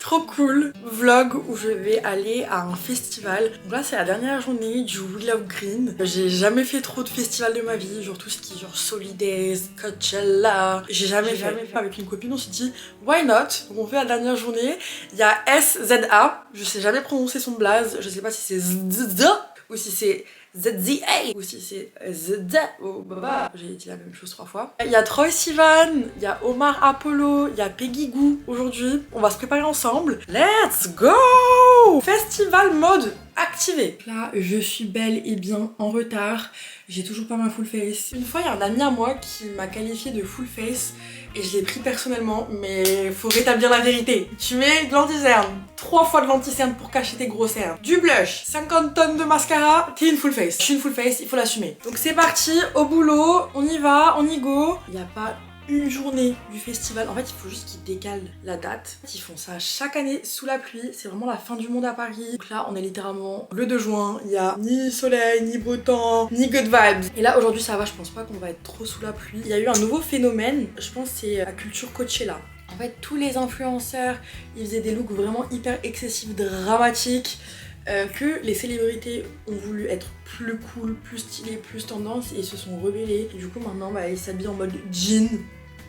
Trop cool vlog où je vais aller à un festival. Donc là c'est la dernière journée du Willow Green. J'ai jamais fait trop de festivals de ma vie, genre tout ce qui est genre Solidays, Coachella. J'ai jamais fait. Avec une copine on s'est dit why not. Donc on fait la dernière journée. Il y a SZA, je sais jamais prononcer son blaze, je sais pas si c'est ZZA ou si c'est ZZA ou si c'est ZZA. Oh baba, j'ai dit la même chose 3 fois. Il y a Troye Sivan, il y a Omar Apollo, il y a Peggy Gou aujourd'hui. On va se préparer ensemble. Let's go! Festival mode activé. Là, je suis bel et bien en retard. J'ai toujours pas ma full face. Une fois, il y a un ami à moi qui m'a qualifié de full face et je l'ai pris personnellement, mais faut rétablir la vérité. Tu mets de l'anti-cerne, 3 fois de l'anti-cerne pour cacher tes gros cernes, du blush, 50 tonnes de mascara, t'es une full face. Je suis une full face, il faut l'assumer. Donc c'est parti, au boulot, on y va, on y go. Il n'y a pas une journée du festival. En fait, il faut juste qu'ils décalent la date. Ils font ça chaque année sous la pluie. C'est vraiment la fin du monde à Paris. Donc là, on est littéralement le 2 juin. Il y a ni soleil, ni beau temps, ni good vibes. Et là, aujourd'hui, ça va. Je pense pas qu'on va être trop sous la pluie. Il y a eu un nouveau phénomène. Je pense que c'est la culture Coachella. En fait, tous les influenceurs, ils faisaient des looks vraiment hyper excessifs, dramatiques. Que les célébrités ont voulu être plus cool, plus stylées, plus tendance et ils se sont rebellés. Et du coup maintenant ils s'habillent en mode jean,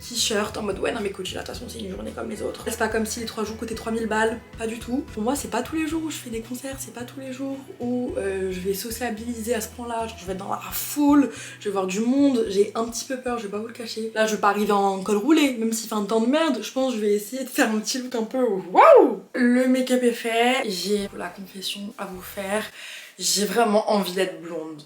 t-shirt, en mode ouais non mais Coachella de toute façon c'est une journée comme les autres. C'est pas comme si les 3 jours coûtaient 3000 balles, pas du tout. Pour moi c'est pas tous les jours où je fais des concerts, c'est pas tous les jours où je vais sociabiliser à ce point là, je vais être dans la foule, je vais voir du monde, j'ai un petit peu peur, je vais pas vous le cacher. Là je vais pas arriver en col roulé, même s'il fait un temps de merde, je pense que je vais essayer de faire un petit look un peu waouh. Le make-up est fait, j'ai la confession à vous faire, j'ai vraiment envie d'être blonde.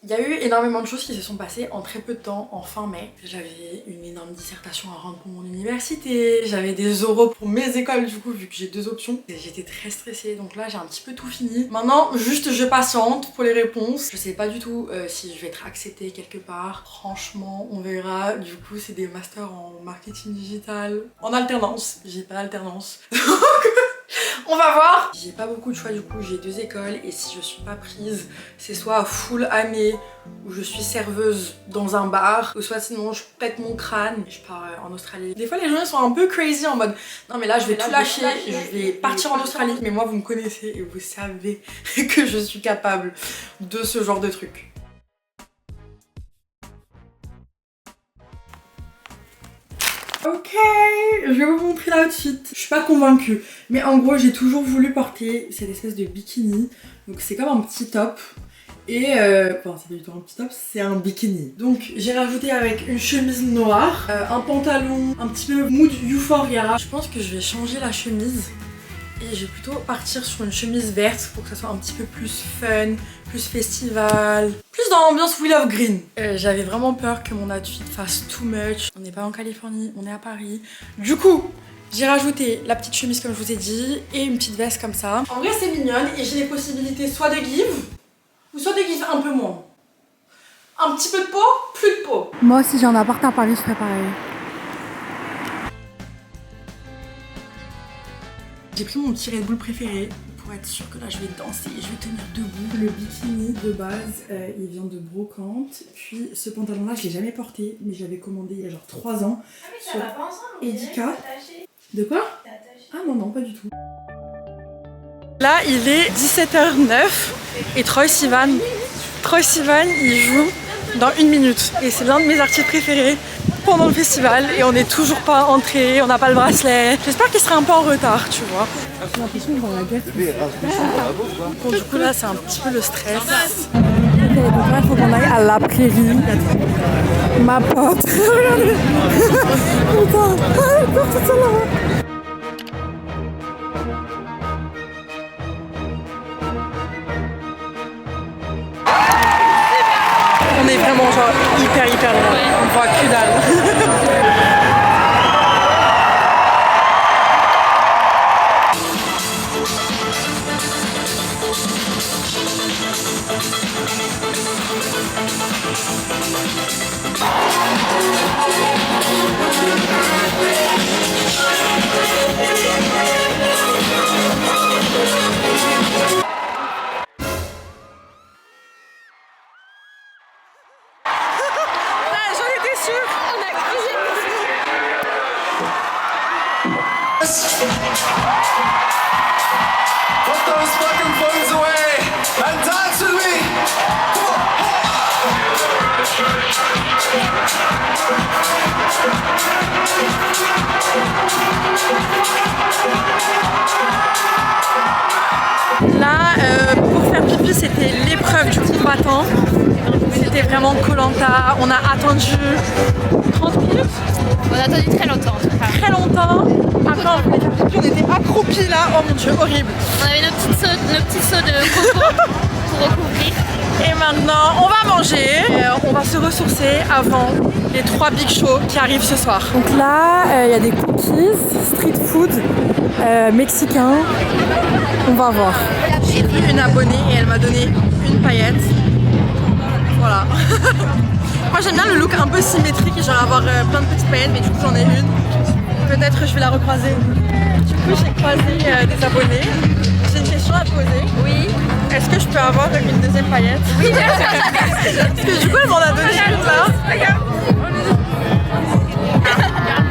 Il y a eu énormément de choses qui se sont passées en très peu de temps, en fin mai. J'avais une énorme dissertation à rendre pour mon université, j'avais des oraux pour mes écoles du coup vu que j'ai 2 options. J'étais très stressée donc là j'ai un petit peu tout fini. Maintenant juste je patiente pour les réponses. Je sais pas du tout si je vais être acceptée quelque part. Franchement on verra. Du coup c'est des masters en marketing digital en alternance. J'ai pas d'alternance. On va voir. J'ai pas beaucoup de choix du coup, j'ai 2 écoles et si je suis pas prise, c'est soit full année où je suis serveuse dans un bar, ou soit sinon je pète mon crâne et je pars en Australie. Des fois les journées sont un peu crazy en mode non mais là je vais tout lâcher, je vais partir en Australie. Mais moi vous me connaissez et vous savez que je suis capable de ce genre de truc. Ok, je vais vous montrer l'outfit. Je suis pas convaincue, mais en gros j'ai toujours voulu porter cette espèce de bikini. Donc c'est comme un petit top. Et enfin c'est pas du tout un petit top, c'est un bikini. Donc j'ai rajouté avec une chemise noire, un pantalon un petit peu mood euphoria. Je pense que je vais changer la chemise. Et je vais plutôt partir sur une chemise verte pour que ça soit un petit peu plus fun, plus festival, plus dans l'ambiance We Love Green. J'avais vraiment peur que mon outfit fasse too much. On n'est pas en Californie, on est à Paris. Du coup, j'ai rajouté la petite chemise comme je vous ai dit et une petite veste comme ça. En vrai c'est mignonne et j'ai les possibilités soit de give ou soit de give un peu moins. Un petit peu de peau, plus de peau. Moi si j'ai un appart à Paris je ferais pareil. J'ai pris mon petit Red Bull préféré pour être sûre que là je vais danser et je vais tenir debout. Le bikini de base, il vient de Brocante. Puis ce pantalon là je l'ai jamais porté mais j'avais commandé il y a genre 3 ans sur Edika. De quoi? Ah non pas du tout. Là il est 17h09 et Troye Sivan il joue dans 1 minute et c'est l'un de mes artistes préférés pendant le festival et on n'est toujours pas entré, on n'a pas le bracelet. J'espère qu'il sera un peu en retard, tu vois. J'ai l'impression de voir la guerre. Bon, du coup là c'est un petit peu le stress. Ok, donc là il faut qu'on aille à la prairie. Ma pote. Regardez. Putain, elle court toute seule là-bas. On est vraiment genre hyper loin, on voit que dalle. J'en étais sûre. Put those fucking phones away and dance with me! Come on! Là, pour faire pipi, c'était l'épreuve du combattant. C'était vraiment Koh-Lanta. On a attendu 30 minutes. On a attendu très longtemps en tout cas. Très longtemps. Après, on voulait faire pipi, on était accroupis là. Oh mon dieu, horrible. On avait nos petits seaux de coco pour recouvrir. Et maintenant, on va manger. Et on va se ressourcer avant les 3 big shows qui arrivent ce soir. Donc là, il y a des cookies, street food, mexicain. On va voir. J'ai vu une abonnée et elle m'a donné une paillette. Voilà. Moi j'aime bien le look un peu symétrique et genre avoir plein de petites paillettes, mais du coup j'en ai une. Peut-être que je vais la recroiser. Du coup j'ai croisé des abonnés. J'ai une question à te poser. Oui. Est-ce que je peux avoir une deuxième paillette? Oui. Parce que du coup elle m'en a donné une là.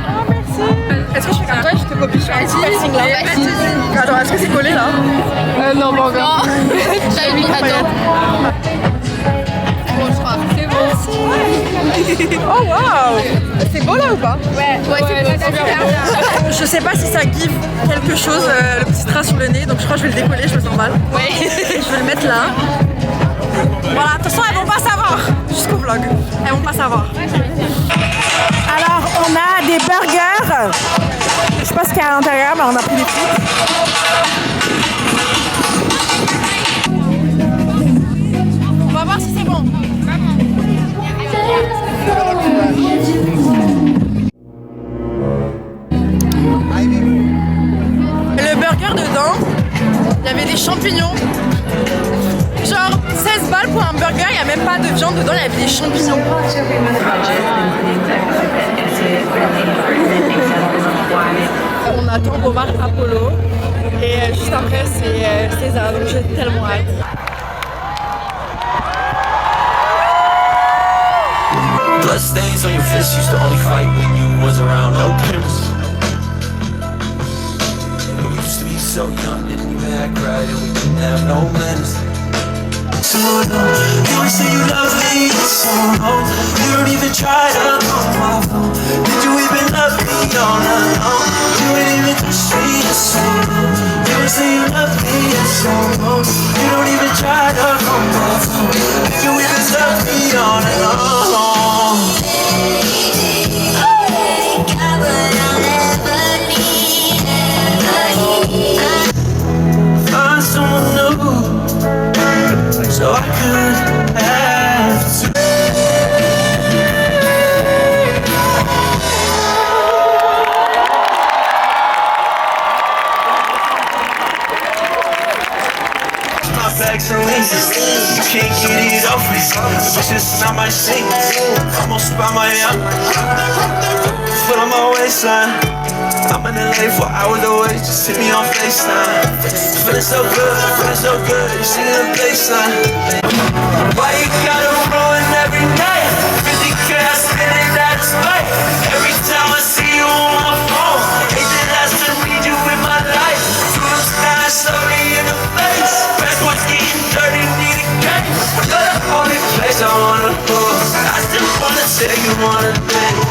Oh merci. Est-ce que je fais comme toi et je te copie sur un petit piercing là? Attends, est-ce que c'est collé là? Non, pas encore. J'avais mis, attends. C'est bon, je crois. C'est bon. Oh waouh! C'est beau là ou pas? Ouais, c'est bon. Je sais pas si ça give quelque chose, le petit strass sur le nez, donc je crois que je vais le décoller, je me sens mal. Ouais. Je vais le mettre là. Voilà, attention, elles vont pas savoir jusqu'au vlog. Elles vont pas savoir. Alors, on a des burgers. Je sais pas ce qu'il y a à l'intérieur, mais on a pris des frites. On va voir si c'est bon. Le burger dedans, il y avait des champignons. Genre 16 balles pour un burger, il n'y a même pas de viande dedans, il y avait des champignons. On attend au bar Apollo et juste après c'est César, donc j'ai tellement hâte. Blood stains on your fist, used to only fight when you was around, no cameras. And we used to be so young, didn't even act right, and we didn't have no manners. So no, you would say you love me, so no, you don't even try to call my phone. Did you even love me all night long? You ain't even touch me, so no. You would say you love me, so no, you don't even try to call my phone. Did you even love me all night long? Find someone new, so I could have to. My bags and laces, you can't get it off me. It's just not my shape. I'm on spot my foot on my waistline. I'm in LA 4 hours away, just hit me on FaceTime. Feeling so good, you singing the bassline. Why you gotta ruin every night? 50K I spend it out of spite. Every time I see you on my phone, hate that I still need you in my life. You look nice, slowly in the face. Best one's getting dirty, need a case. You're the only place I wanna go. I still wanna take you on a date.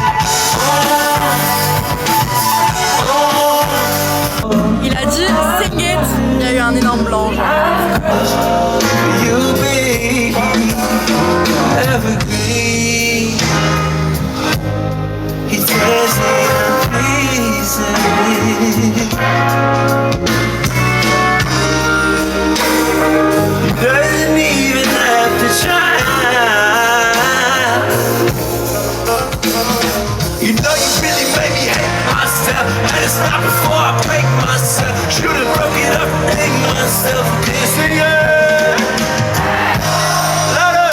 Il a dit sing it, il y a eu un énorme blanc. You be evergreen. He tells me I'm pleasing me. He doesn't even have to try. You know you really made me hate myself. Had to stop before I break myself. Should've broke it up and made myself dizzy. Louder.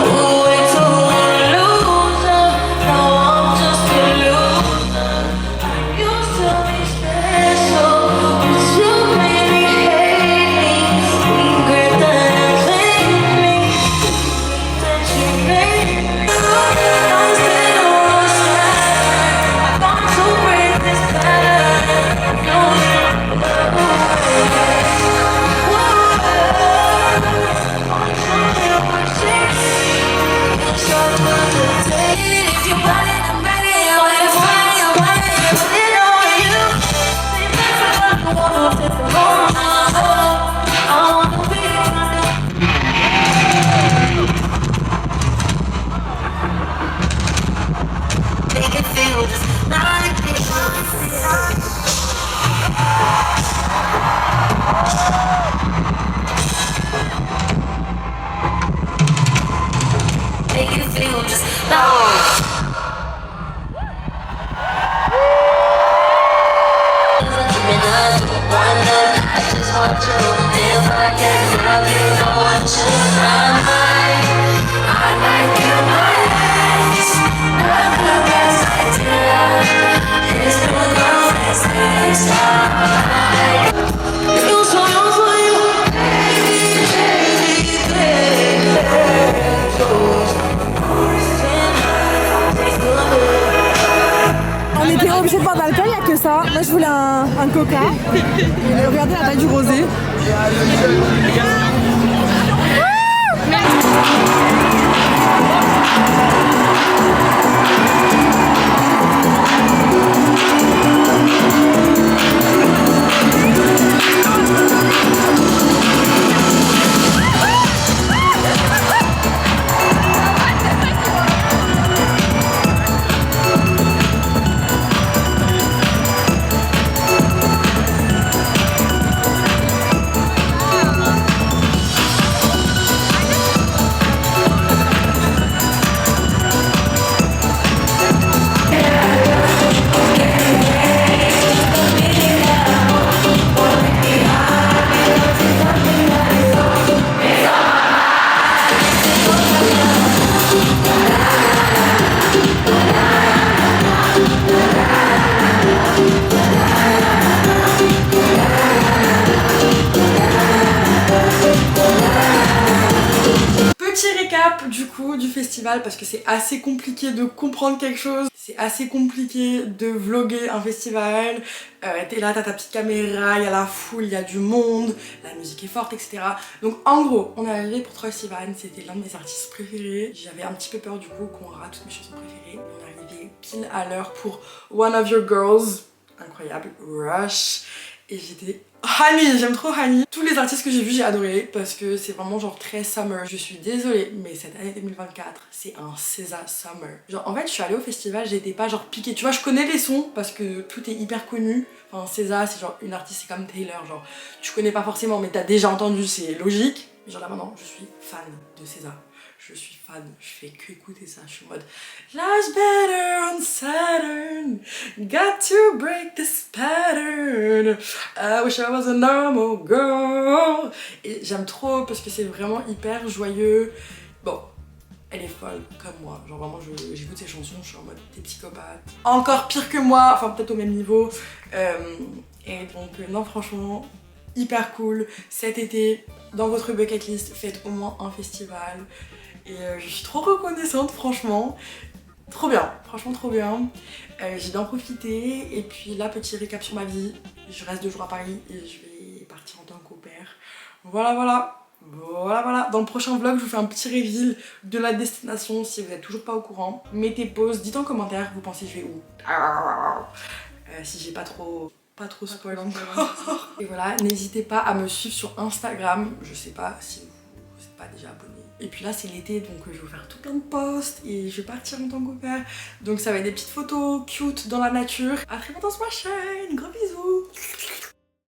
Ooh, it's all a loser. No one On était obligé de boire d'alcool, il n'y a que ça. Moi je voulais un coca. Et regardez la taille du rosé. Du coup du festival parce que c'est assez compliqué de comprendre quelque chose, c'est assez compliqué de vlogger un festival, t'es là, t'as ta petite caméra, il y a la foule, il y a du monde, la musique est forte, etc. Donc en gros, on est arrivé pour Troye Sivan, c'était l'un de mes artistes préférés, j'avais un petit peu peur du coup qu'on rate toutes mes chansons préférées, on est arrivé pile à l'heure pour One of Your Girls, incroyable, Rush, et j'étais Honey, j'aime trop Honey. Tous les artistes que j'ai vus, j'ai adoré parce que c'est vraiment genre très summer. Je suis désolée, mais cette année 2024, c'est un SZA summer. Genre en fait, je suis allée au festival, j'étais pas genre piquée. Tu vois, je connais les sons parce que tout est hyper connu. Enfin, SZA, c'est genre une artiste, c'est comme Taylor, genre tu connais pas forcément, mais t'as déjà entendu, c'est logique. Mais genre là maintenant, je suis fan de SZA. Je suis fan, je fais que écouter ça, je suis en mode Life's better on Saturn, got to break this pattern, I wish I was a normal girl. Et j'aime trop parce que c'est vraiment hyper joyeux. Bon, elle est folle comme moi, genre vraiment j'écoute ses chansons, je suis en mode t'es psychopathe. Encore pire que moi, enfin peut-être au même niveau. Et donc non franchement, hyper cool. Cet été, dans votre bucket list, faites au moins un festival. Et je suis trop reconnaissante franchement, trop bien, franchement trop bien. J'ai bien profité et puis là petit récap sur ma vie, je reste 2 jours à Paris et je vais partir en tant qu'au pair. Voilà. Dans le prochain vlog je vous fais un petit reveal de la destination si vous n'êtes toujours pas au courant. Mettez pause, dites en commentaire vous pensez je vais où. Si j'ai pas trop spoil encore. Et voilà, n'hésitez pas à me suivre sur Instagram, je sais pas si vous n'êtes pas déjà abonné. Et puis là c'est l'été donc je vais vous faire tout plein de posts et je vais partir en tant qu'au pair. Donc ça va être des petites photos cute dans la nature. A très bientôt sur ma chaîne, gros bisous.